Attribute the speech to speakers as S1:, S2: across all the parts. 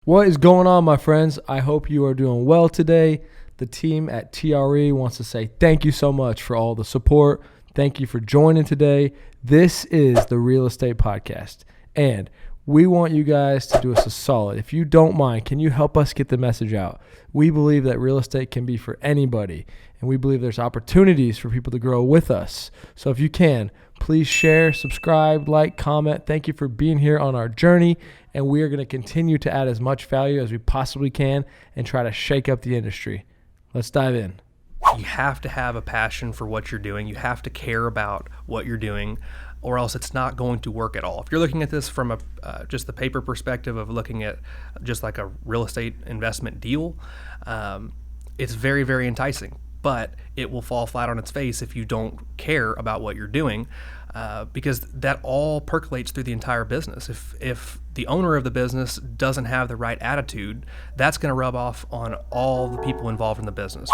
S1: What is going on, my friends? I hope you are doing well today. The team at TRE wants to say thank you so much for all the support. Thank you for joining today. This is the Real Estate Podcast, and we want you guys to do us a solid. If you don't mind, can you help us get the message out? We believe that real estate can be for anybody, and we believe there's opportunities for people to grow with us. So if you can, please share, subscribe, like, comment. Thank you for being here on our journey, and we are going to continue to add as much value as we possibly can and try to shake up the industry. Let's dive in.
S2: You have to have a passion for what you're doing. You have to care about what you're doing, or else it's not going to work at all. If you're looking at this from just the paper perspective of looking at just like a real estate investment deal, it's very, very enticing. But it will fall flat on its face if you don't care about what you're doing, because that all percolates through the entire business. If the owner of the business doesn't have the right attitude, that's going to rub off on all the people involved in the business.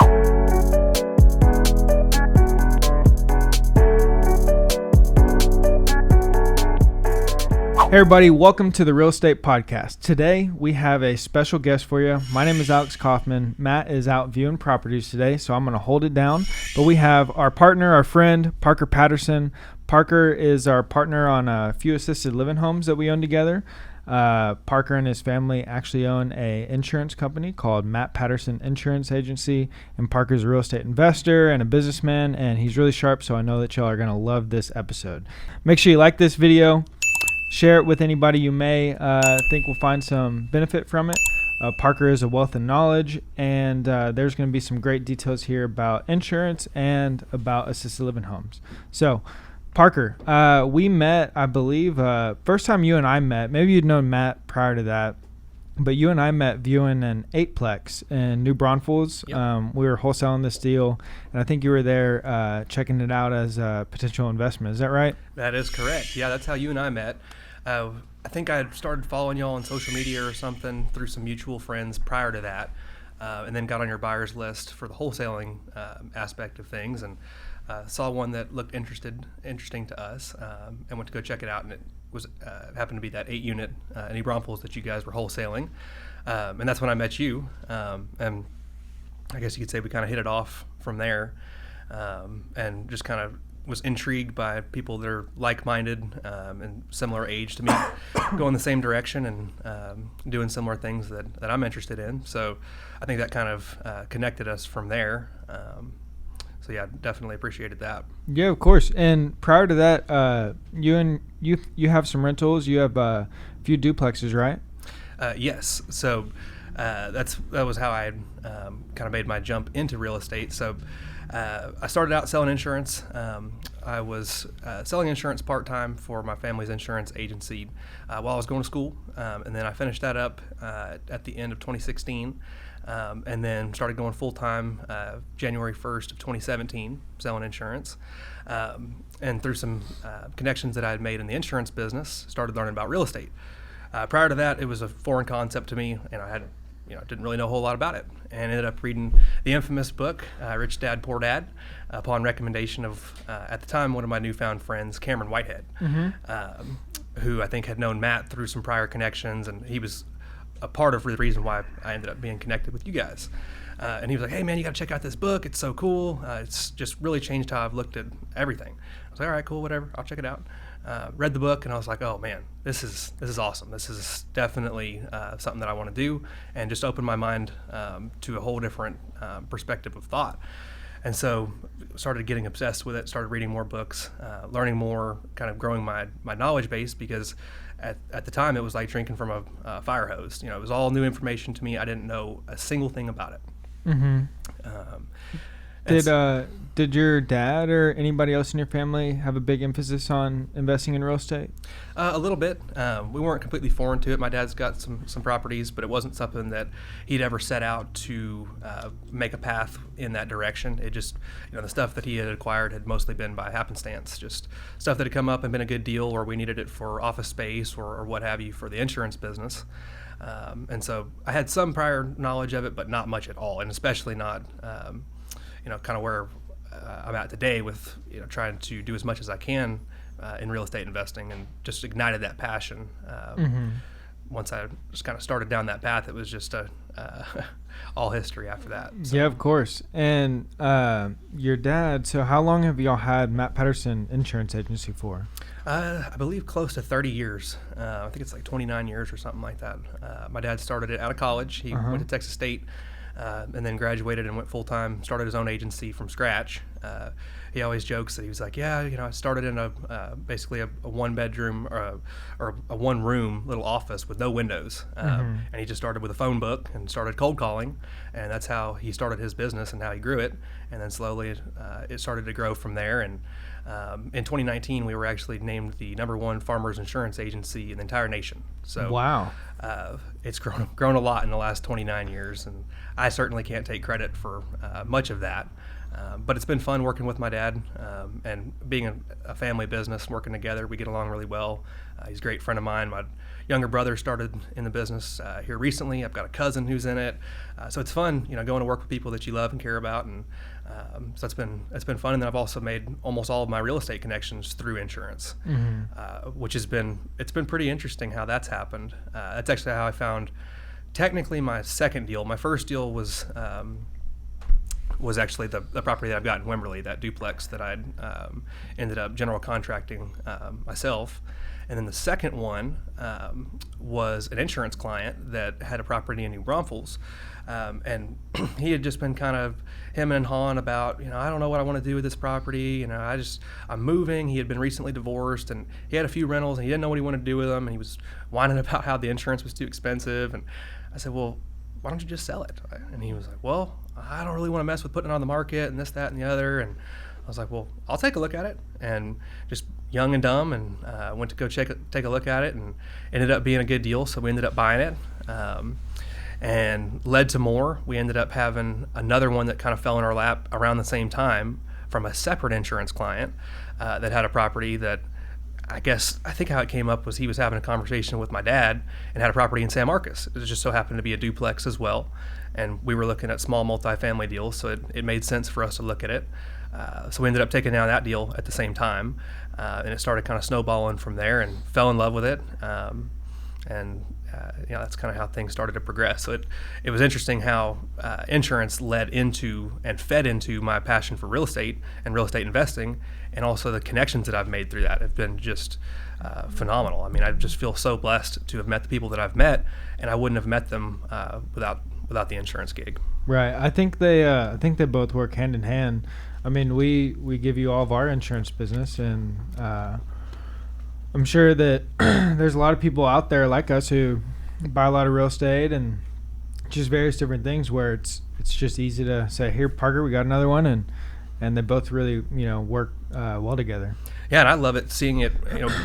S3: Hey everybody, welcome to the Real Estate Podcast. Today we have a special guest for you. My name is Alex Coffman. Matt is out viewing properties today, so I'm going to hold it down. But we have our partner, our friend, Parker Patterson. Parker is our partner on a few assisted living homes that we own together. Parker and his family actually own a insurance company called Matt Patterson Insurance Agency, and Parker's a real estate investor and a businessman, and he's really sharp, so I know that y'all are going to love this episode. Make sure you like this video. Share it with anybody you may think will find some benefit from it. Parker is a wealth of knowledge, and there's going to be some great details here about insurance and about assisted living homes. So, Parker, we met, I believe, first time you and I met, maybe you'd known Matt prior to that, but you and I met viewing an 8-plex in New Braunfels. Yep. We were wholesaling this deal, and I think you were there checking it out as a potential investment. Is that right?
S2: That is correct. Yeah, that's how you and I met. I think I had started following y'all on social media or something through some mutual friends prior to that, and then got on your buyer's list for the wholesaling aspect of things, and saw one that looked interesting to us, and went to go check it out, and it was happened to be that 8-unit in New Braunfels that you guys were wholesaling, and that's when I met you, and I guess you could say we kind of hit it off from there, and just kind of was intrigued by people that are like-minded and similar age to me, going the same direction and doing similar things that I'm interested in. So I think that kind of connected us from there. So yeah, definitely appreciated that.
S3: Yeah, of course. And prior to that, you have some rentals. You have a few duplexes, right?
S2: Yes. So that was how I had kind of made my jump into real estate. So I started out selling insurance. I was selling insurance part-time for my family's insurance agency while I was going to school. And then I finished that up at the end of 2016. And then started going full-time January 1st of 2017, selling insurance. And through some connections that I had made in the insurance business, started learning about real estate. Prior to that, it was a foreign concept to me, and I didn't really know a whole lot about it, and ended up reading the infamous book, Rich Dad, Poor Dad, upon recommendation of, at the time, one of my newfound friends, Cameron Whitehead, who I think had known Matt through some prior connections, and he was a part of the reason why I ended up being connected with you guys. And he was like, hey man, you got to check out this book. It's so cool. It's just really changed how I've looked at everything. I was like, all right, cool, whatever. I'll check it out. Read the book, and I was like, oh man, this is awesome. This is definitely something that I want to do, and just opened my mind to a whole different perspective of thought. And so started getting obsessed with it, started reading more books, learning more, kind of growing my knowledge base, because at the time it was like drinking from a fire hose. It was all new information to me. I didn't know a single thing about it.
S3: Did your dad or anybody else in your family have a big emphasis on investing in real estate?
S2: A little bit. We weren't completely foreign to it. My dad's got some properties, but it wasn't something that he'd ever set out to make a path in that direction. It just, the stuff that he had acquired had mostly been by happenstance, just stuff that had come up and been a good deal, or we needed it for office space or what have you for the insurance business. And so I had some prior knowledge of it, but not much at all, and especially not, kind of where I'm at today with, trying to do as much as I can in real estate investing, and just ignited that passion. once I just kind of started down that path, it was just all history after that. So.
S3: Yeah, of course. And your dad, so how long have y'all had Matt Patterson Insurance Agency for?
S2: I believe close to 30 years. I think it's like 29 years or something like that. My dad started it out of college. He went to Texas State and then graduated and went full-time, started his own agency from scratch. He always jokes that he was like, I started in basically a one-bedroom or a one-room little office with no windows. And he just started with a phone book and started cold calling. And that's how he started his business and how he grew it. And then slowly it started to grow from there. And in 2019, we were actually named the #1 farmers insurance agency in the entire nation. So
S3: wow,
S2: it's grown a lot in the last 29 years, and I certainly can't take credit for much of that. But it's been fun working with my dad and being a family business, working together. We get along really well. He's a great friend of mine. My younger brother started in the business here recently. I've got a cousin who's in it. So it's fun, going to work with people that you love and care about. And so it's been fun. And then I've also made almost all of my real estate connections through insurance, which it's been pretty interesting how that's happened. That's actually how I found technically my second deal. My first deal was actually the property that I've got in Wimberley, that duplex that I'd ended up general contracting myself. And then the second one was an insurance client that had a property in New Braunfels. And he had just been kind of hemming and hawing about, I don't know what I want to do with this property. I'm moving. He had been recently divorced, and he had a few rentals, and he didn't know what he wanted to do with them. And he was whining about how the insurance was too expensive. And I said, well, why don't you just sell it? And he was like, well, I don't really want to mess with putting it on the market and this, that, and the other. And I was like, well, I'll take a look at it. And just young and dumb, and went to go take a look at it, and ended up being a good deal. So we ended up buying it, and led to more. We ended up having another one that kind of fell in our lap around the same time from a separate insurance client that had a property that I think how it came up was he was having a conversation with my dad and had a property in San Marcos. It just so happened to be a duplex as well. And we were looking at small multifamily deals, so it made sense for us to look at it. So we ended up taking down that deal at the same time, and it started kind of snowballing from there, and fell in love with it. That's kind of how things started to progress. So it was interesting how insurance led into and fed into my passion for real estate and real estate investing, and also the connections that I've made through that have been just phenomenal. I mean, I just feel so blessed to have met the people that I've met, and I wouldn't have met them without the insurance gig.
S3: Right. I think they both work hand in hand. I mean, we give you all of our insurance business, and I'm sure that there's a lot of people out there like us who buy a lot of real estate and just various different things where it's just easy to say, here, Parker, we got another one, and they both really work well together.
S2: Yeah, and I love it seeing it,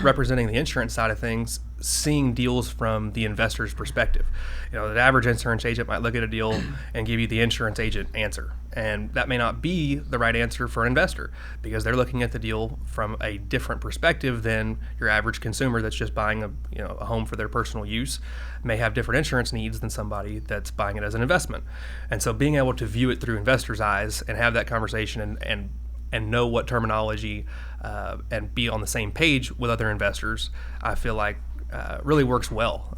S2: representing the insurance side of things, seeing deals from the investor's perspective. The average insurance agent might look at a deal and give you the insurance agent answer. And that may not be the right answer for an investor, because they're looking at the deal from a different perspective than your average consumer that's just buying a home for their personal use, may have different insurance needs than somebody that's buying it as an investment. And so being able to view it through investors' eyes and have that conversation and know what terminology and be on the same page with other investors, I feel like really works well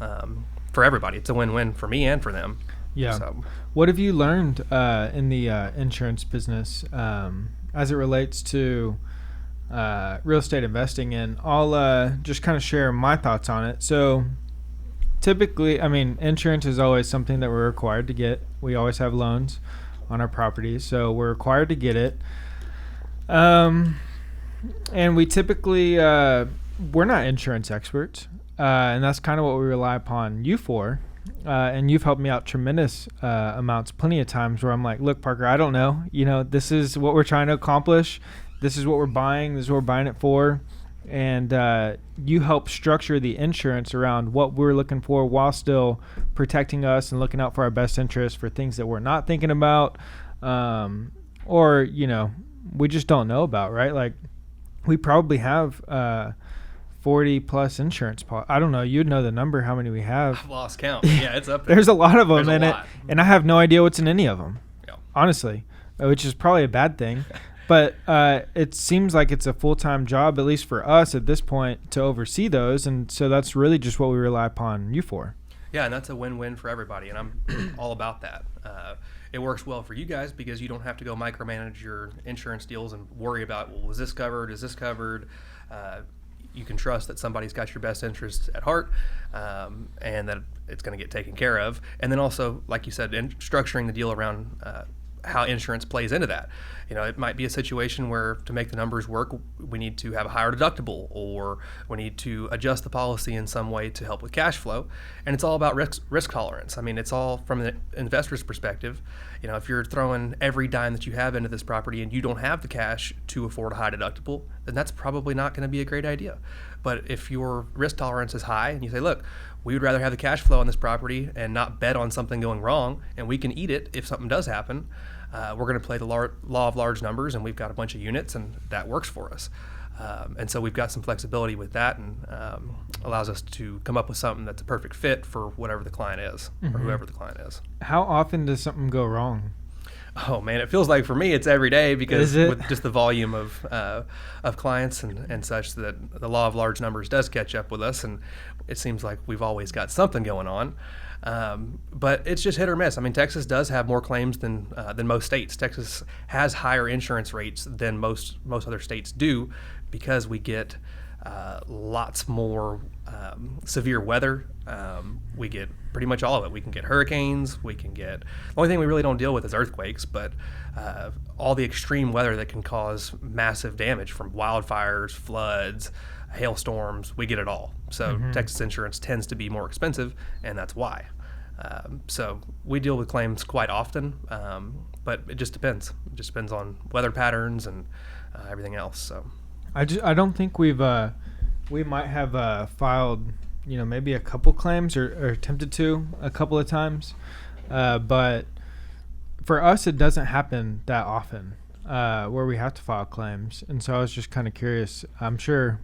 S2: for everybody. It's a win-win for me and for them.
S3: Yeah.
S2: So.
S3: What have you learned in the insurance business as it relates to real estate investing? And I'll just kind of share my thoughts on it. So typically, I mean, insurance is always something that we're required to get. We always have loans on our properties, so we're required to get it. And we typically, we're not insurance experts, and that's kind of what we rely upon you for. And you've helped me out tremendous amounts, plenty of times where I'm like, look, Parker, I don't know. This is what we're trying to accomplish. This is what we're buying. This is what we're buying it for. And you help structure the insurance around what we're looking for while still protecting us and looking out for our best interest for things that we're not thinking about, or, we just don't know about, right? Like, we probably have 40 plus insurance I don't know, you'd know the number, how many we have.
S2: I've lost count. Yeah, it's up there.
S3: There's a lot of them
S2: There's
S3: in it, and I have no idea what's in any of them.
S2: Yeah.
S3: Honestly, which is probably a bad thing. But it seems like it's a full-time job, at least for us at this point, to oversee those. And so that's really just what we rely upon you for.
S2: Yeah, and that's a win-win for everybody, and I'm all about that. It works well for you guys because you don't have to go micromanage your insurance deals and worry about, well, was this covered? Is this covered? You can trust that somebody's got your best interest at heart, and that it's going to get taken care of. And then also, like you said, structuring the deal around how insurance plays into that. It might be a situation where to make the numbers work, we need to have a higher deductible, or we need to adjust the policy in some way to help with cash flow. And it's all about risk tolerance. I mean, it's all from the investor's perspective. If you're throwing every dime that you have into this property and you don't have the cash to afford a high deductible, then that's probably not going to be a great idea. But if your risk tolerance is high and you say, look, we would rather have the cash flow on this property and not bet on something going wrong, and we can eat it if something does happen, we're going to play the law of large numbers, and we've got a bunch of units, and that works for us. And so we've got some flexibility with that, and allows us to come up with something that's a perfect fit for whatever the client is, or whoever the client is.
S3: How often does something go wrong?
S2: Oh man, it feels like for me it's every day, because with just the volume of clients and such, that the law of large numbers does catch up with us, and it seems like we've always got something going on. But it's just hit or miss. I mean, Texas does have more claims than most states. Texas has higher insurance rates than most other states do, because we get lots more severe weather. We get pretty much all of it. We can get hurricanes. The only thing we really don't deal with is earthquakes, but all the extreme weather that can cause massive damage, from wildfires, floods, hailstorms, we get it all. So Texas insurance tends to be more expensive, and that's why. So we deal with claims quite often, but it just depends. It just depends on weather patterns and everything else. So
S3: I don't think we might have filed, maybe a couple claims or attempted to a couple of times, but for us it doesn't happen that often where we have to file claims. And so I was just kind of curious. I'm sure,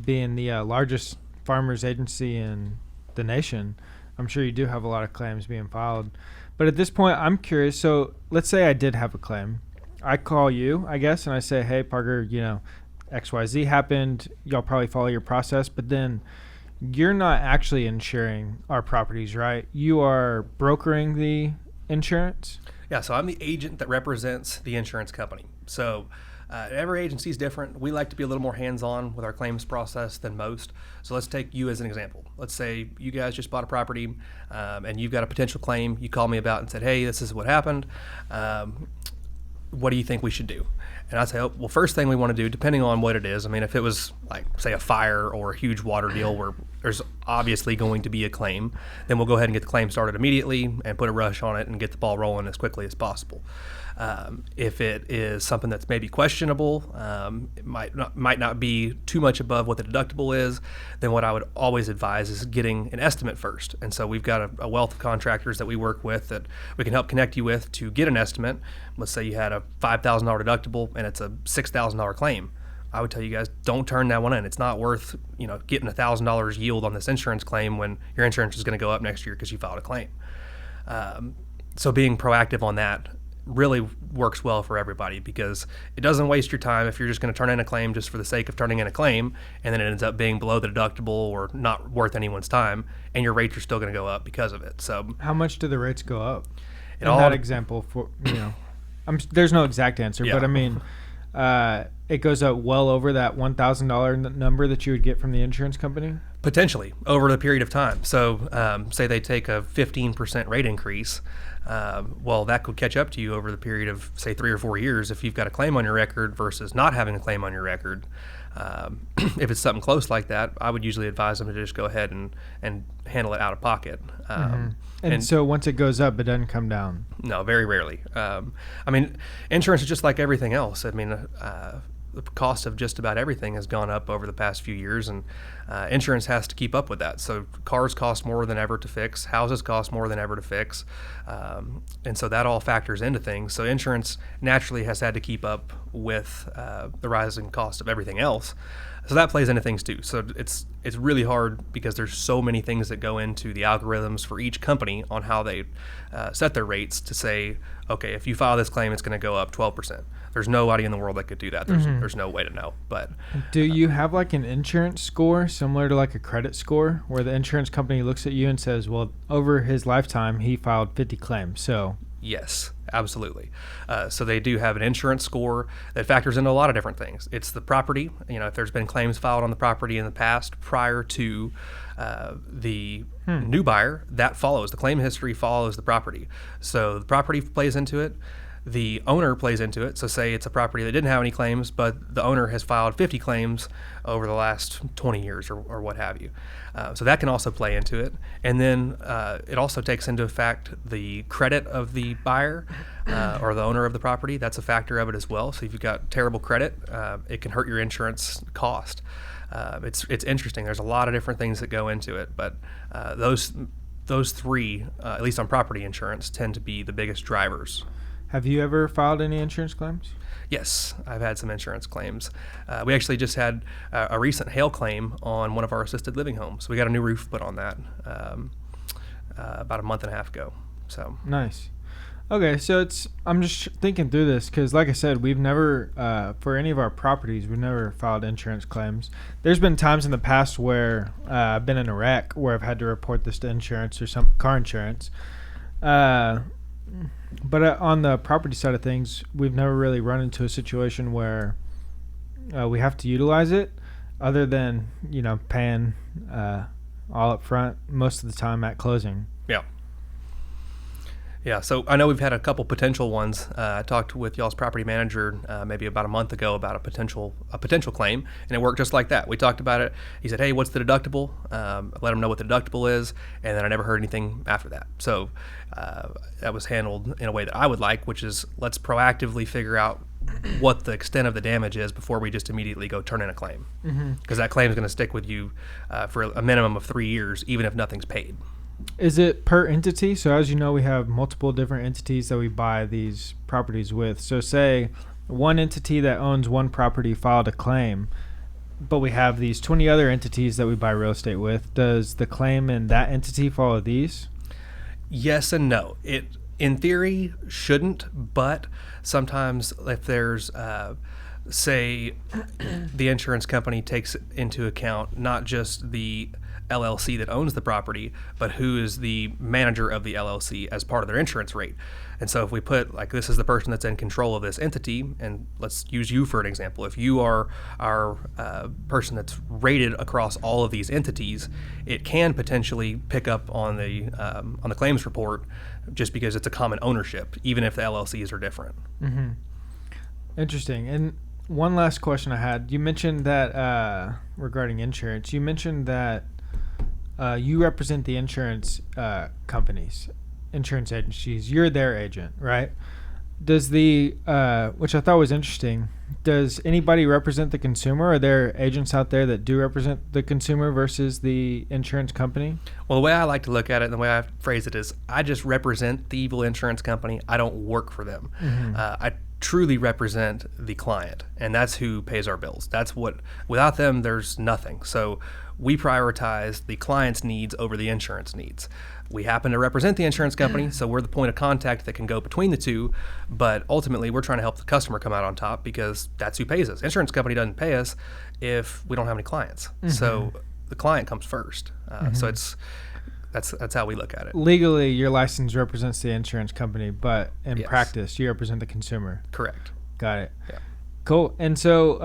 S3: being the largest farmers agency in the nation, I'm sure you do have a lot of claims being filed. But at this point, I'm curious. So let's say I did have a claim. I call you, I guess, and I say, hey, Parker, XYZ happened. Y'all probably follow your process, but then you're not actually insuring our properties, right? You are brokering the insurance?
S2: Yeah, so I'm the agent that represents the insurance company. So every agency is different. We like to be a little more hands-on with our claims process than most. So let's take you as an example. Let's say you guys just bought a property and you've got a potential claim. You called me about and said, hey, this is what happened. What do you think we should do? And I say, oh, well, first thing we want to do, depending on what it is, I mean, if it was like, say, a fire or a huge water deal where there's obviously going to be a claim, then we'll go ahead and get the claim started immediately and put a rush on it and get the ball rolling as quickly as possible. If it is something that's maybe questionable, it might not be too much above what the deductible is, then what I would always advise is getting an estimate first. And so we've got a wealth of contractors that we work with that we can help connect you with to get an estimate. Let's say you had a $5,000 deductible and it's a $6,000 claim. I would tell you guys, don't turn that one in. It's not worth getting $1,000 yield on this insurance claim when your insurance is going to go up next year because you filed a claim. So being proactive on that really works well for everybody, because it doesn't waste your time if you're just going to turn in a claim just for the sake of turning in a claim, and then it ends up being below the deductible or not worth anyone's time, and your rates are still going to go up because of it. So
S3: how much do the rates go up? In that example, for there's no exact answer, but I mean, it goes up well over that $1,000 number that you would get from the insurance company?
S2: Potentially, over the period of time. So say they take a 15% rate increase. Well, that could catch up to you over the period of, say, 3 or 4 years if you've got a claim on your record versus not having a claim on your record. If it's something close like that, I would usually advise them to just go ahead and handle it out of pocket.
S3: And so once it goes up, it doesn't come down?
S2: No, very rarely. I mean, insurance is just like everything else. I mean, the cost of just about everything has gone up over the past few years, and insurance has to keep up with that. So cars cost more than ever to fix, houses cost more than ever to fix, and so that all factors into things. So insurance naturally has had to keep up with the rising cost of everything else. So that plays into things too. So it's really hard because there's so many things that go into the algorithms for each company on how they set their rates to say, okay, if you file this claim, it's going to go up 12%. There's nobody in the world that could do that. There's no way to know. But
S3: do you have like an insurance score similar to like a credit score where the insurance company looks at you and says, well, over his lifetime, he filed 50 claims. So
S2: yes, absolutely. So they do have an insurance score that factors into a lot of different things. It's the property. If there's been claims filed on the property in the past prior to the new buyer, that follows. The claim history follows the property. So the property plays into it. The owner plays into it. So say it's a property that didn't have any claims, but the owner has filed 50 claims over the last 20 years or what have you. So that can also play into it. And then it also takes into effect the credit of the buyer or the owner of the property. That's a factor of it as well. So if you've got terrible credit, it can hurt your insurance cost. It's interesting. There's a lot of different things that go into it, but those three, at least on property insurance, tend to be the biggest drivers.
S3: Have you ever filed any insurance claims?
S2: Yes, I've had some insurance claims. We actually just had a recent hail claim on one of our assisted living homes. We got a new roof put on that about a month and a half ago. So
S3: nice. Okay, so I'm just thinking through this because, like I said, we've never, for any of our properties, we've never filed insurance claims. There's been times in the past where I've been in a wreck where I've had to report this to insurance or some car insurance. But on the property side of things, we've never really run into a situation where we have to utilize it other than, paying all up front most of the time at closing.
S2: Yeah. Yeah, so I know we've had a couple potential ones. I talked with y'all's property manager maybe about a month ago about a potential claim, and it worked just like that. We talked about it. He said, "Hey, what's the deductible?" I let him know what the deductible is, and then I never heard anything after that. So that was handled in a way that I would like, which is let's proactively figure out what the extent of the damage is before we just immediately go turn in a claim, because that claim is going to stick with you for a minimum of 3 years, even if nothing's paid.
S3: Is it per entity? So as you know, we have multiple different entities that we buy these properties with. So say one entity that owns one property filed a claim, but we have these 20 other entities that we buy real estate with. Does the claim in that entity follow these?
S2: Yes and no. It, in theory, shouldn't, but sometimes if there's, say, the insurance company takes into account not just the LLC that owns the property, but who is the manager of the LLC as part of their insurance rate. And so if we put, like, this is the person that's in control of this entity, and let's use you for an example. If you are our person that's rated across all of these entities, it can potentially pick up on the claims report just because it's a common ownership, even if the LLCs are different.
S3: Mm-hmm. Interesting. And one last question I had. You mentioned that regarding insurance, you mentioned that you represent the insurance companies, insurance agencies. You're their agent, right? Does which I thought was interesting, does anybody represent the consumer? Are there agents out there that do represent the consumer versus the insurance company?
S2: Well, the way I like to look at it and the way I phrase it is I just represent the evil insurance company. I don't work for them. Mm-hmm. I truly represent the client, and that's who pays our bills. Without them, there's nothing. So we prioritize the client's needs over the insurance needs. We happen to represent the insurance company, so we're the point of contact that can go between the two, but ultimately we're trying to help the customer come out on top because that's who pays us. Insurance company doesn't pay us if we don't have any clients. Mm-hmm. So the client comes first. So that's how we look at it.
S3: Legally, your license represents the insurance company, but in practice, you represent the consumer.
S2: Correct.
S3: Got it.
S2: Yeah.
S3: Cool. And so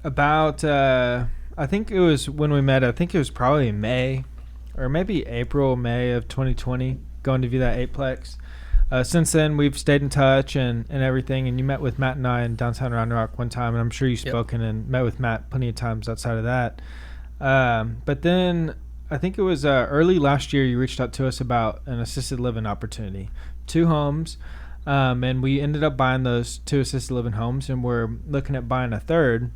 S3: I think it was when we met, I think it was probably May or maybe April, May of 2020, going to view that eightplex. Since then, we've stayed in touch and everything, and you met with Matt and I in downtown Round Rock one time, and I'm sure you've spoken and met with Matt plenty of times outside of that. But then I think it was early last year you reached out to us about an assisted living opportunity, 2 homes, and we ended up buying those 2 assisted living homes, and we're looking at buying a 3rd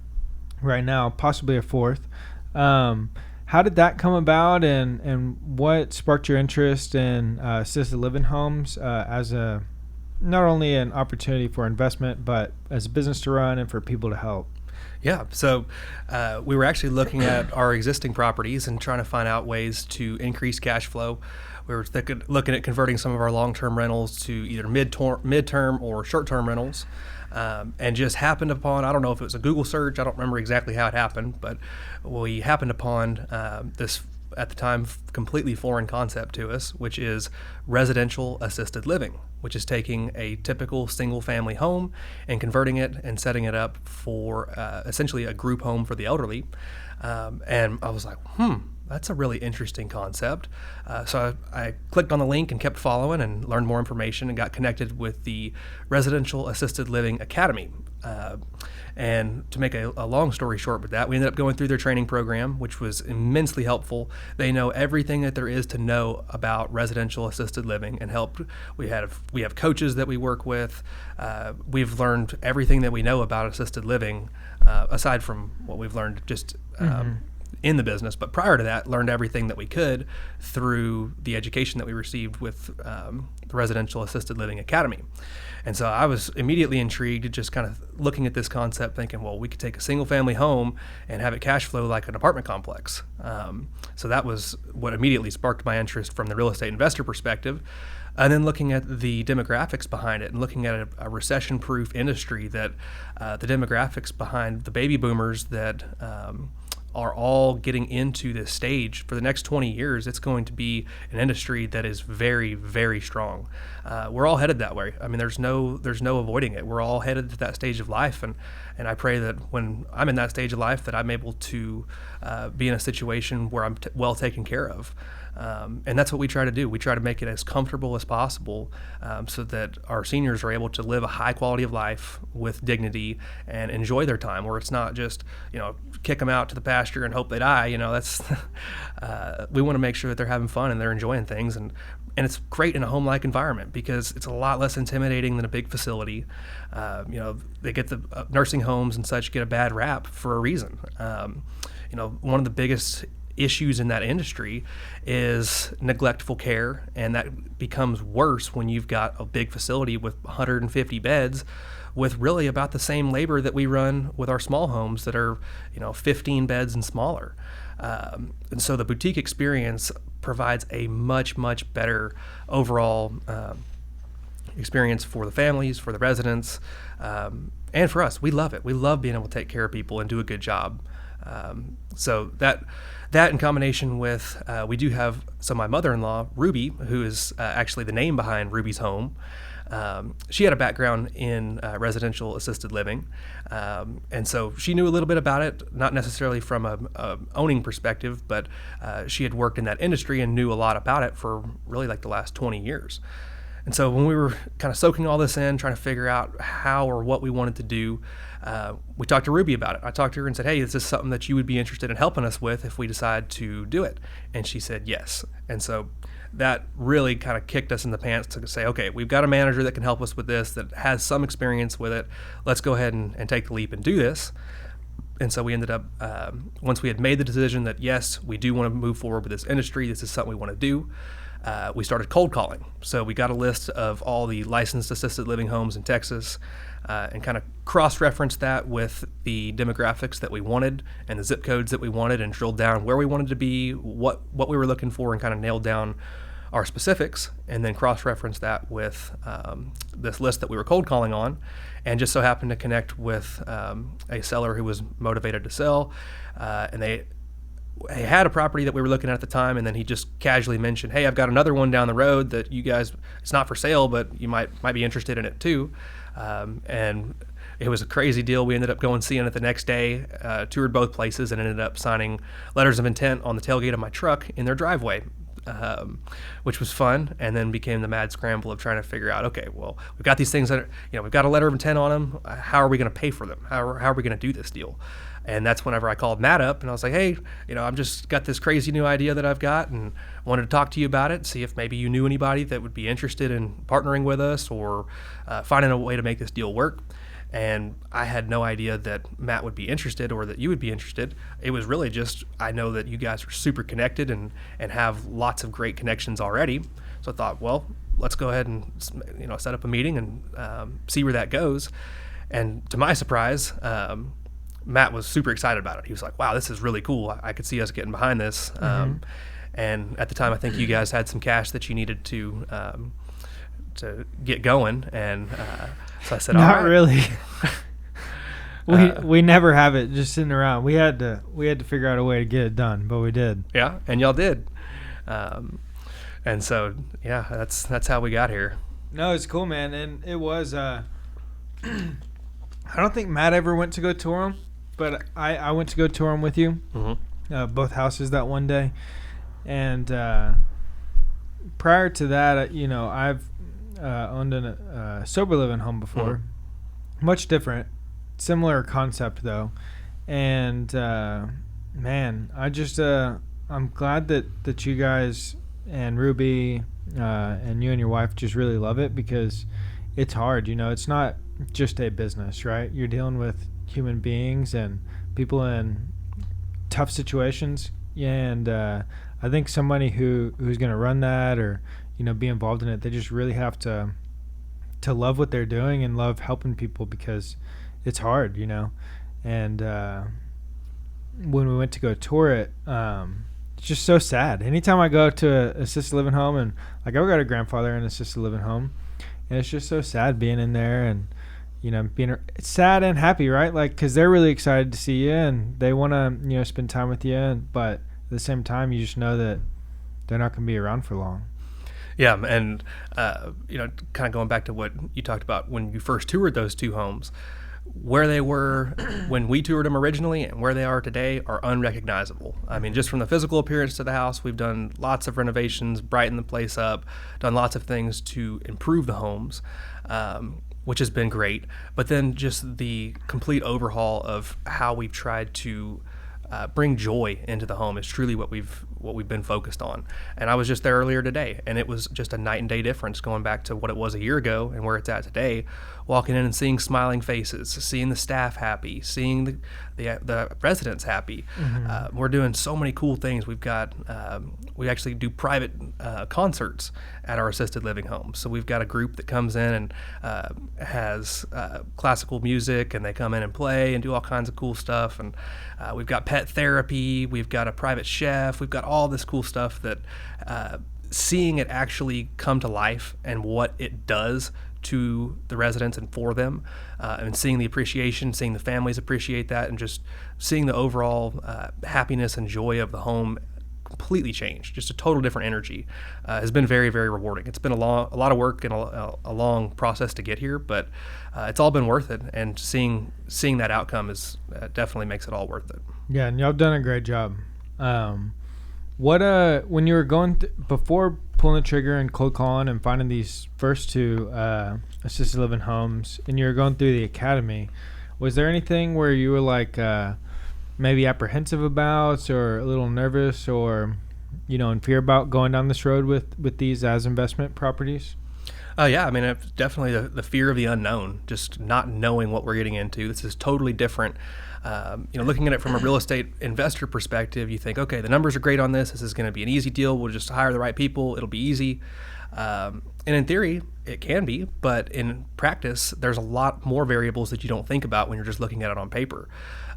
S3: right now, possibly a 4th. How did that come about, and what sparked your interest in assisted living homes as not only an opportunity for investment, but as a business to run and for people to help?
S2: Yeah, so we were actually looking at our existing properties and trying to find out ways to increase cash flow. we were looking at converting some of our long-term rentals to either midterm or short-term rentals. And just happened upon, I don't know if it was a Google search, I don't remember exactly how it happened, but we happened upon this, at the time, completely foreign concept to us, which is residential assisted living, which is taking a typical single family home and converting it and setting it up for essentially a group home for the elderly. And I was like, that's a really interesting concept. So I clicked on the link and kept following and learned more information and got connected with the Residential Assisted Living Academy. And to make a long story short with that, we ended up going through their training program, which was immensely helpful. They know everything that there is to know about residential assisted living and helped. We have coaches that we work with. We've learned everything that we know about assisted living, aside from what we've learned just in the business. But prior to that, learned everything that we could through the education that we received with the Residential Assisted Living Academy. And so I was immediately intrigued, just kind of looking at this concept, thinking, well, we could take a single family home and have it cash flow like an apartment complex. So that was what immediately sparked my interest from the real estate investor perspective. And then looking at the demographics behind it and looking at a recession-proof industry, that the demographics behind the baby boomers that are all getting into this stage for the next 20 years, it's going to be an industry that is very, very strong. We're all headed that way. I mean, there's no avoiding it. We're all headed to that stage of life, and I pray that when I'm in that stage of life that I'm able to be in a situation where I'm well taken care of. And that's what we try to do. We try to make it as comfortable as possible, so that our seniors are able to live a high quality of life with dignity and enjoy their time, where it's not just, kick them out to the pasture and hope they die. That's we want to make sure that they're having fun and they're enjoying things, and it's great in a home-like environment because it's a lot less intimidating than a big facility. They get the nursing homes and such get a bad rap for a reason. One of the biggest issues in that industry is neglectful care, and that becomes worse when you've got a big facility with 150 beds with really about the same labor that we run with our small homes that are 15 beds and smaller. And so the boutique experience provides a much, much better overall experience for the families, for the residents, and for us. We love it. We love being able to take care of people and do a good job. So that in combination with, we do have, so my mother-in-law, Ruby, who is actually the name behind Ruby's Home, she had a background in residential assisted living. And so she knew a little bit about it, not necessarily from a owning perspective, but she had worked in that industry and knew a lot about it for really like the last 20 years. And so when we were kind of soaking all this in, trying to figure out how or what we wanted to do, we talked to Ruby about it. I talked to her and said, hey, is this something that you would be interested in helping us with if we decide to do it? And she said yes. And so that really kind of kicked us in the pants to say, okay, we've got a manager that can help us with this, that has some experience with it. Let's go ahead and take the leap and do this. And so we ended up, once we had made the decision that, yes, we do want to move forward with this industry, this is something we want to do, we started cold calling. So we got a list of all the licensed assisted living homes in Texas, and kind of cross-referenced that with the demographics that we wanted and the zip codes that we wanted, and drilled down where we wanted to be, what we were looking for, and kind of nailed down our specifics, and then cross-referenced that with this list that we were cold calling on, and just so happened to connect with a seller who was motivated to sell, and they had a property that we were looking at the time, and then he just casually mentioned, hey, I've got another one down the road that you guys, it's not for sale, but you might be interested in it too. And it was a crazy deal. We ended up going seeing it the next day, toured both places, and ended up signing letters of intent on the tailgate of my truck in their driveway, which was fun, and then became the mad scramble of trying to figure out, okay, well, we've got these things that are, we've got a letter of intent on them. How are we going to pay for them? How are we going to do this deal? And that's whenever I called Matt up and I was like, hey, I've just got this crazy new idea that I've got and wanted to talk to you about it, see if maybe you knew anybody that would be interested in partnering with us or finding a way to make this deal work. And I had no idea that Matt would be interested or that you would be interested. It was really just, I know that you guys are super connected and have lots of great connections already. So I thought, well, let's go ahead and set up a meeting and see where that goes. And to my surprise, Matt was super excited about it. He was like, wow, this is really cool. I could see us getting behind this. And at the time, I think you guys had some cash that you needed to get going. And so I said,
S3: Not
S2: all right.
S3: really. We never have it just sitting around. We had to figure out a way to get it done, but we did.
S2: Yeah, and y'all did. And so, yeah, that's how we got here.
S3: No, it's cool, man. And it was, I don't think Matt ever went to go tour them, but I went to go tour them with you, both houses that one day. And prior to that, I've owned a sober living home before. Much different. Similar concept, though. And, man, I'm glad that you guys and Ruby and you and your wife just really love it, because it's hard. It's not just a business, right? You're dealing with human beings and people in tough situations. And I think somebody who's going to run that or, be involved in it, they just really have to love what they're doing and love helping people, because it's hard, And when we went to go tour it, it's just so sad. Anytime I go to a assisted living home, and like I've got a grandfather in an assisted living home, and it's just so sad being in there, and it's sad and happy, right? Like, because they're really excited to see you and they want to spend time with you, but at the same time you just know that they're not going to be around for long.
S2: Yeah, and kind of going back to what you talked about when you first toured those two homes, where they were when we toured them originally and where they are today are unrecognizable. I mean, just from the physical appearance to the house, we've done lots of renovations, brightened the place up, done lots of things to improve the homes, which has been great. But then just the complete overhaul of how we've tried to bring joy into the home is truly what we've been focused on. And I was just there earlier today, and it was just a night and day difference going back to what it was a year ago and where it's at today. Walking in and seeing smiling faces, seeing the staff happy, seeing the residents happy. We're doing so many cool things. We've got we actually do private concerts at our assisted living home. So we've got a group that comes in and has classical music, and they come in and play and do all kinds of cool stuff. And we've got pet therapy. We've got a private chef. We've got all this cool stuff that seeing it actually come to life and what it does to the residents and for them, and seeing the appreciation, seeing the families appreciate that, and just seeing the overall happiness and joy of the home completely change, just a total different energy, has been very, very rewarding. It's been a lot of work and a long process to get here, but it's all been worth it, and seeing that outcome is definitely makes it all worth it.
S3: Yeah, and y'all done a great job. When you were going before pulling the trigger and cold calling and finding these first two assisted living homes, and you were going through the academy, was there anything where you were like maybe apprehensive about, or a little nervous, or in fear about going down this road with these as investment properties?
S2: Yeah, I mean, it's definitely the fear of the unknown, just not knowing what we're getting into. This is totally different. Looking at it from a real estate investor perspective, you think, okay, the numbers are great on this. This is going to be an easy deal. We'll just hire the right people. It'll be easy. And in theory, it can be, but in practice, there's a lot more variables that you don't think about when you're just looking at it on paper.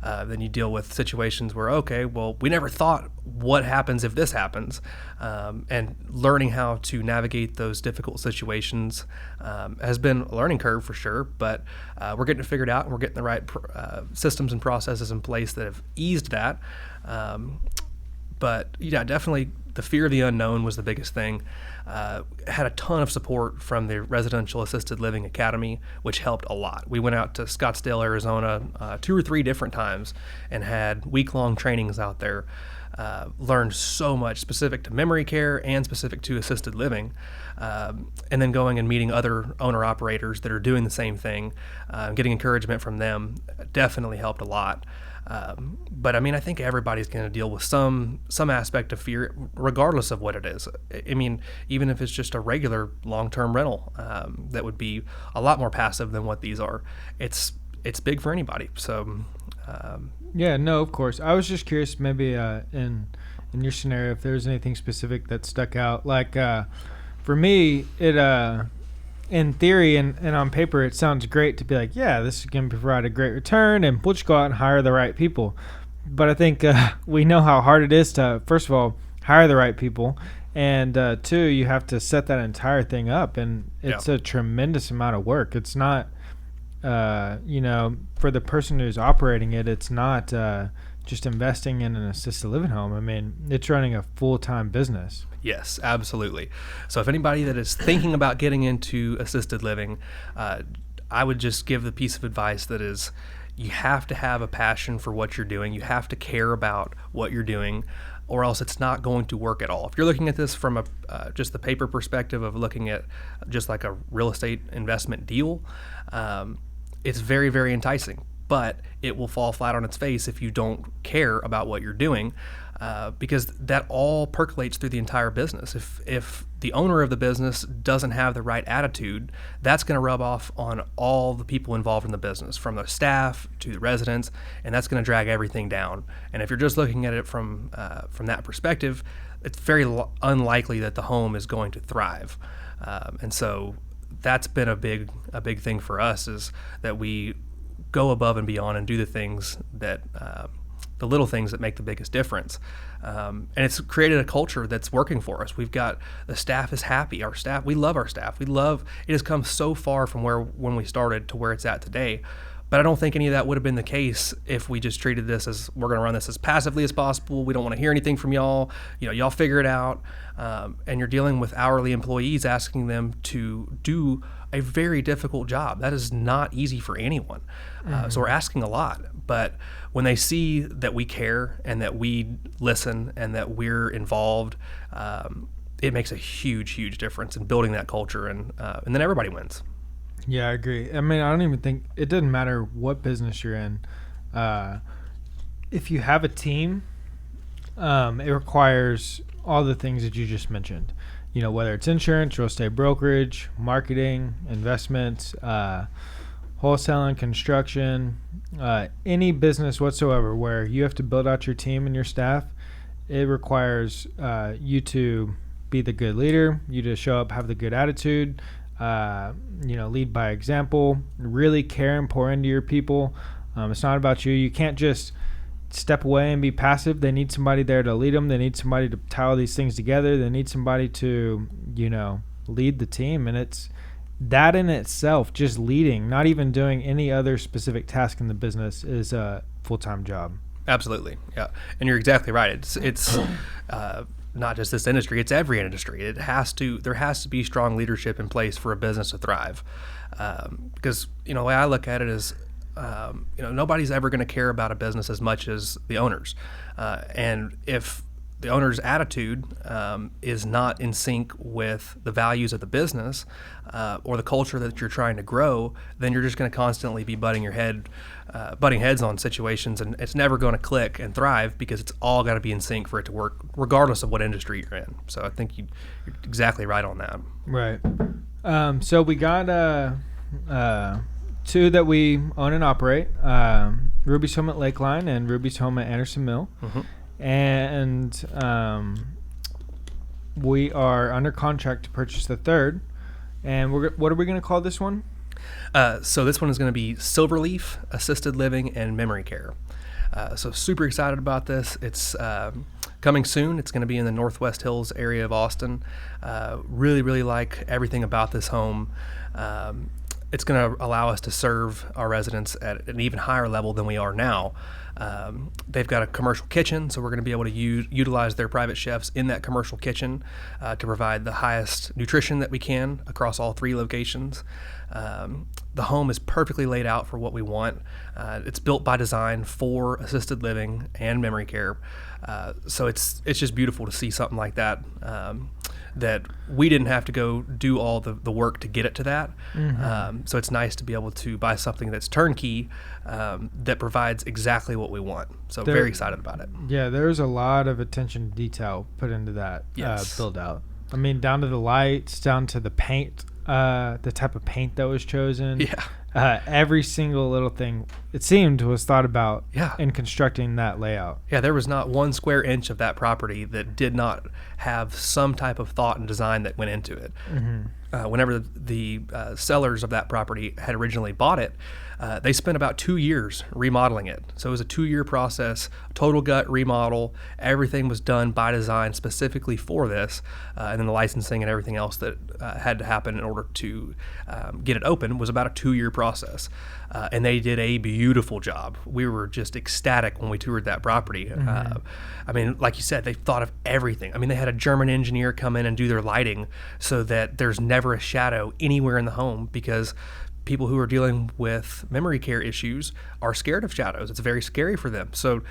S2: Then you deal with situations where, okay, well, we never thought what happens if this happens, and learning how to navigate those difficult situations has been a learning curve for sure, but we're getting it figured out, and we're getting the right systems and processes in place that have eased that. But yeah, definitely the fear of the unknown was the biggest thing. Had a ton of support from the Residential Assisted Living Academy, which helped a lot. We went out to Scottsdale, Arizona 2 or 3 different times and had week-long trainings out there. Learned so much specific to memory care and specific to assisted living. And then going and meeting other owner-operators that are doing the same thing, getting encouragement from them definitely helped a lot. But I mean, I think everybody's going to deal with some aspect of fear, regardless of what it is. I mean, even if it's just a regular long-term rental, that would be a lot more passive than what these are. It's big for anybody. So,
S3: yeah, no, of course. I was just curious, maybe in your scenario, if there's anything specific that stuck out. Like for me, it in theory and on paper, it sounds great to be like, yeah, this is going to provide a great return, and we'll just go out and hire the right people. But I think we know how hard it is to, first of all, hire the right people, and 2, you have to set that entire thing up, and it's a tremendous amount of work. It's not, for the person who's operating it, it's not just investing in an assisted living home. I mean, it's running a full-time business.
S2: Yes, absolutely. So if anybody that is thinking about getting into assisted living, I would just give the piece of advice that is, you have to have a passion for what you're doing. You have to care about what you're doing, or else it's not going to work at all. If you're looking at this from just the paper perspective of looking at just like a real estate investment deal, it's very, very enticing, but it will fall flat on its face if you don't care about what you're doing, because that all percolates through the entire business. If the owner of the business doesn't have the right attitude, that's going to rub off on all the people involved in the business, from the staff to the residents, and that's going to drag everything down. And if you're just looking at it from that perspective, it's very unlikely that the home is going to thrive. And so that's been a big thing for us, is that we go above and beyond and do the things that the little things that make the biggest difference. And it's created a culture that's working for us. We've got, the staff is happy. We love our staff. It has come so far from when we started to where it's at today. But I don't think any of that would have been the case if we just treated this as, we're going to run this as passively as possible. We don't want to hear anything from y'all. Y'all figure it out. And you're dealing with hourly employees, asking them to do a very difficult job. That is not easy for anyone. So we're asking a lot. But when they see that we care and that we listen and that we're involved, it makes a huge, huge difference in building that culture, and then everybody wins.
S3: Yeah, I agree. I mean, I don't even think, it doesn't matter what business you're in. If you have a team, it requires all the things that you just mentioned. Whether it's insurance, real estate brokerage, marketing, investments, wholesaling, construction, any business whatsoever where you have to build out your team and your staff, it requires you to be the good leader, you to show up, have the good attitude, lead by example, really care and pour into your people. It's not about you. You can't just step away and be passive. They need somebody there to lead them. They need somebody to tie all these things together. They need somebody to, lead the team. And it's that in itself, just leading, not even doing any other specific task in the business, is a full-time job.
S2: Absolutely. Yeah. And you're exactly right. It's not just this industry, it's every industry. There has to be strong leadership in place for a business to thrive. Because, the way I look at it is, nobody's ever going to care about a business as much as the owners. And if the owner's attitude is not in sync with the values of the business or the culture that you're trying to grow, then you're just going to constantly be butting heads on situations, and it's never going to click and thrive, because it's all got to be in sync for it to work, regardless of what industry you're in. So I think you're exactly right on that.
S3: Right. So we got two that we own and operate, Ruby's Home at Lakeline and Ruby's Home at Anderson Mill. Mm-hmm. And we are under contract to purchase the third. And what are we going to call this one?
S2: So this one is going to be Silverleaf Assisted Living and Memory Care. So super excited about this. It's coming soon. It's going to be in the Northwest Hills area of Austin. Really, really like everything about this home. It's going to allow us to serve our residents at an even higher level than we are now. They've got a commercial kitchen, so we're going to be able to utilize their private chefs in that commercial kitchen to provide the highest nutrition that we can across all 3 locations. The home is perfectly laid out for what we want. It's built by design for assisted living and memory care. So it's just beautiful to see something like that, that we didn't have to go do all the work to get it to that. Mm-hmm. So it's nice to be able to buy something that's turnkey, that provides exactly what we want. So very excited about it.
S3: Yeah, there's a lot of attention to detail put into that build out. I mean, down to the lights, down to the paint, the type of paint that was chosen. Yeah. Every single little thing, it seemed, was thought about in constructing that layout.
S2: Yeah, there was not 1 square inch of that property that did not have some type of thought and design that went into it. Mm-hmm. whenever the sellers of that property had originally bought it, they spent about 2 years remodeling it. So it was a 2-year process, total gut remodel. Everything was done by design specifically for this. And then the licensing and everything else that had to happen in order to get it open was about a 2-year process. And they did a beautiful job. We were just ecstatic when we toured that property. I mean, like you said, they thought of everything. I mean, they had a German engineer come in and do their lighting so that there's never a shadow anywhere in the home, because people who are dealing with memory care issues are scared of shadows. It's very scary for them. So,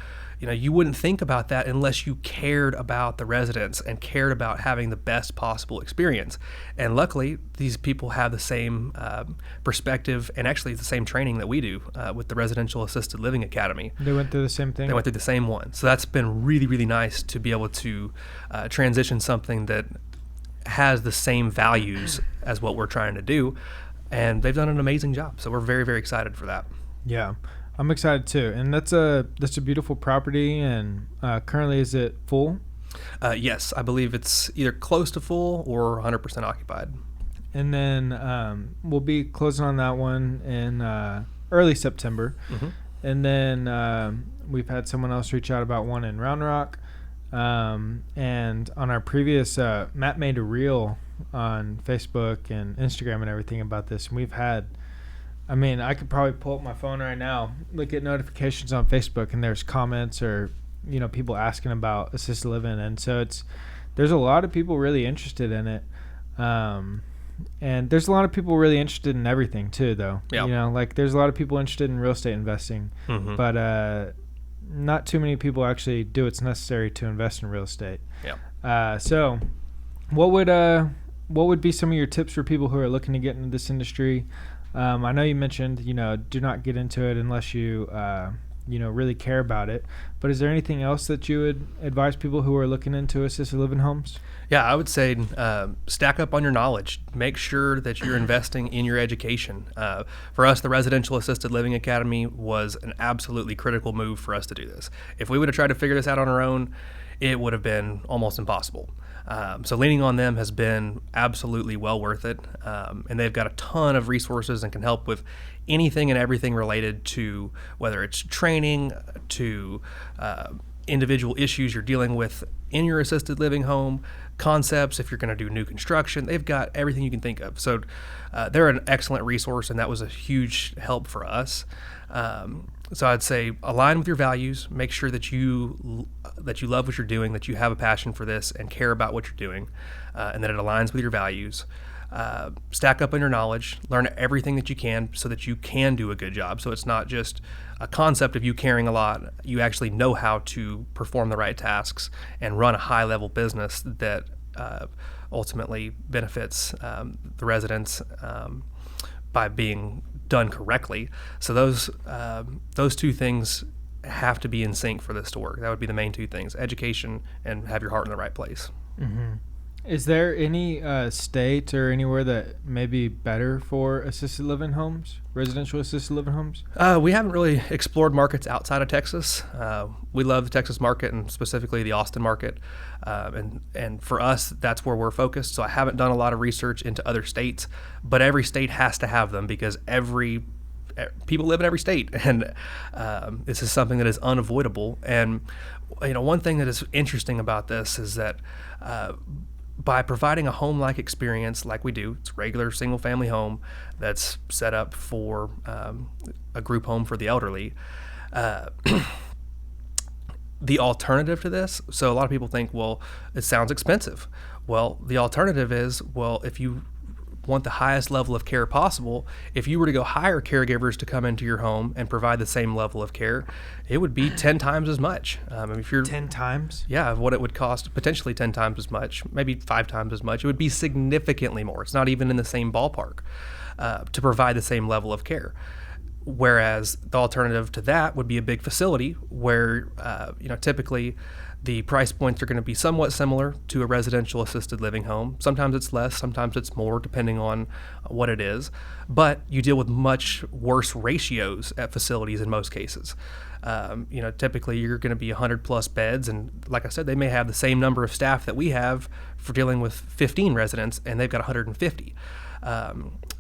S2: you wouldn't think about that unless you cared about the residents and cared about having the best possible experience. And luckily, these people have the same perspective and actually the same training that we do with the Residential Assisted Living Academy.
S3: They went through the same thing?
S2: They went through the same one. So that's been really, really nice to be able to transition something that has the same values as what we're trying to do. And they've done an amazing job. So we're very, very excited for that.
S3: Yeah, I'm excited too. And that's a beautiful property. And currently, is it full?
S2: Yes, I believe it's either close to full or 100% occupied.
S3: And then we'll be closing on that one in early September. And then we've had someone else reach out about one in Round Rock. And on our previous, Matt made a reel on Facebook and Instagram and everything about this. And we've had, I could probably pull up my phone right now, look at notifications on Facebook, and there's comments or, people asking about assisted living. And so there's a lot of people really interested in it. And there's a lot of people really interested in everything too, though.
S2: Yeah.
S3: There's a lot of people interested in real estate investing, but, not too many people actually do what's necessary to invest in real estate.
S2: Yeah.
S3: So what would be some of your tips for people who are looking to get into this industry? I know you mentioned, do not get into it unless you, really care about it. But is there anything else that you would advise people who are looking into assisted living homes?
S2: Yeah, I would say stack up on your knowledge. Make sure that you're investing in your education. For us, the Residential Assisted Living Academy was an absolutely critical move for us to do this. If we would have tried to figure this out on our own, it would have been almost impossible. So leaning on them has been absolutely well worth it. And they've got a ton of resources and can help with anything and everything related to whether it's training, to individual issues you're dealing with in your assisted living home, concepts if you're going to do new construction. They've got everything you can think of. So they're an excellent resource, and that was a huge help for us. So I'd say align with your values, make sure that you love what you're doing, that you have a passion for this and care about what you're doing, and that it aligns with your values. Stack up on your knowledge, learn everything that you can so that you can do a good job. So it's not just a concept of you caring a lot. You actually know how to perform the right tasks and run a high-level business that ultimately benefits the residents by being done correctly. So those two things have to be in sync for this to work. That would be the main two things: education and have your heart in the right place.
S3: Mm-hmm. Is there any state or anywhere that may be better for assisted living homes, residential assisted living homes?
S2: We haven't really explored markets outside of Texas. We love the Texas market and specifically the Austin market. And for us, that's where we're focused. So I haven't done a lot of research into other states, but every state has to have them because people live in every state. And this is something that is unavoidable. And, one thing that is interesting about this is that by providing a home-like experience like we do, it's a regular single-family home that's set up for a group home for the elderly. The alternative to this, so a lot of people think, well, it sounds expensive. Well, the alternative is, if you want the highest level of care possible, if you were to go hire caregivers to come into your home and provide the same level of care, it would be 10 times as much. If you're
S3: 10 times?
S2: Yeah, what it would cost, potentially 10 times as much, maybe 5 times as much. It would be significantly more. It's not even in the same ballpark to provide the same level of care. Whereas the alternative to that would be a big facility where, typically The price points are going to be somewhat similar to a residential assisted living home. Sometimes it's less, sometimes it's more, depending on what it is. But you deal with much worse ratios at facilities in most cases. Typically you're going to be 100 plus beds, and like I said, they may have the same number of staff that we have for dealing with 15 residents, and they've got 150.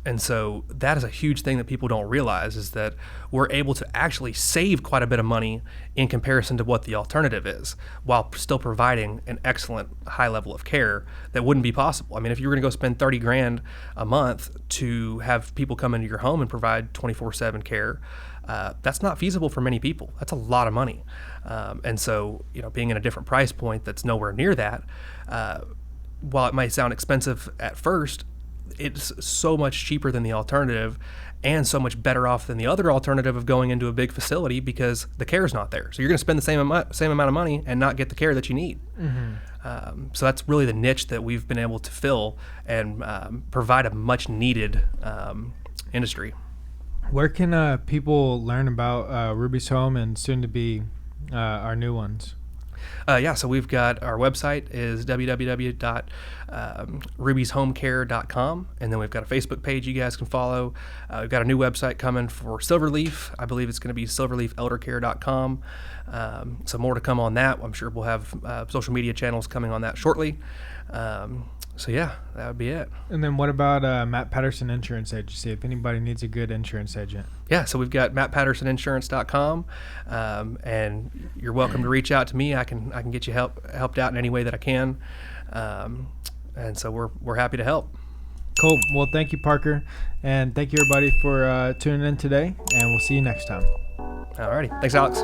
S2: And so that is a huge thing that people don't realize, is that we're able to actually save quite a bit of money in comparison to what the alternative is, while still providing an excellent high level of care that wouldn't be possible. I mean, if you were going to go spend 30 grand a month to have people come into your home and provide 24/7 care, that's not feasible for many people. That's a lot of money. And so, being in a different price point that's nowhere near that, while it might sound expensive at first, it's so much cheaper than the alternative, and so much better off than the other alternative of going into a big facility, because the care is not there. So you're going to spend the same amount of money and not get the care that you need. So that's really the niche that we've been able to fill and provide a much needed industry.
S3: Where can people learn about Ruby's Home and soon to be our new ones?
S2: So we've got our website is www.rubyshomecare.com, and then we've got a Facebook page you guys can follow. We've got a new website coming for Silverleaf. I believe it's going to be silverleafeldercare.com. So more to come on that. I'm sure we'll have social media channels coming on that shortly. That would be it.
S3: And then what about Matt Patterson Insurance Agency, if anybody needs a good insurance agent?
S2: Yeah, so we've got mattpattersoninsurance.com, and you're welcome to reach out to me. I can get you helped out in any way that I can, and so we're happy to help.
S3: Cool. Well, thank you, Parker, and thank you everybody for tuning in today, and we'll see you next time.
S2: Alrighty, thanks, Alex.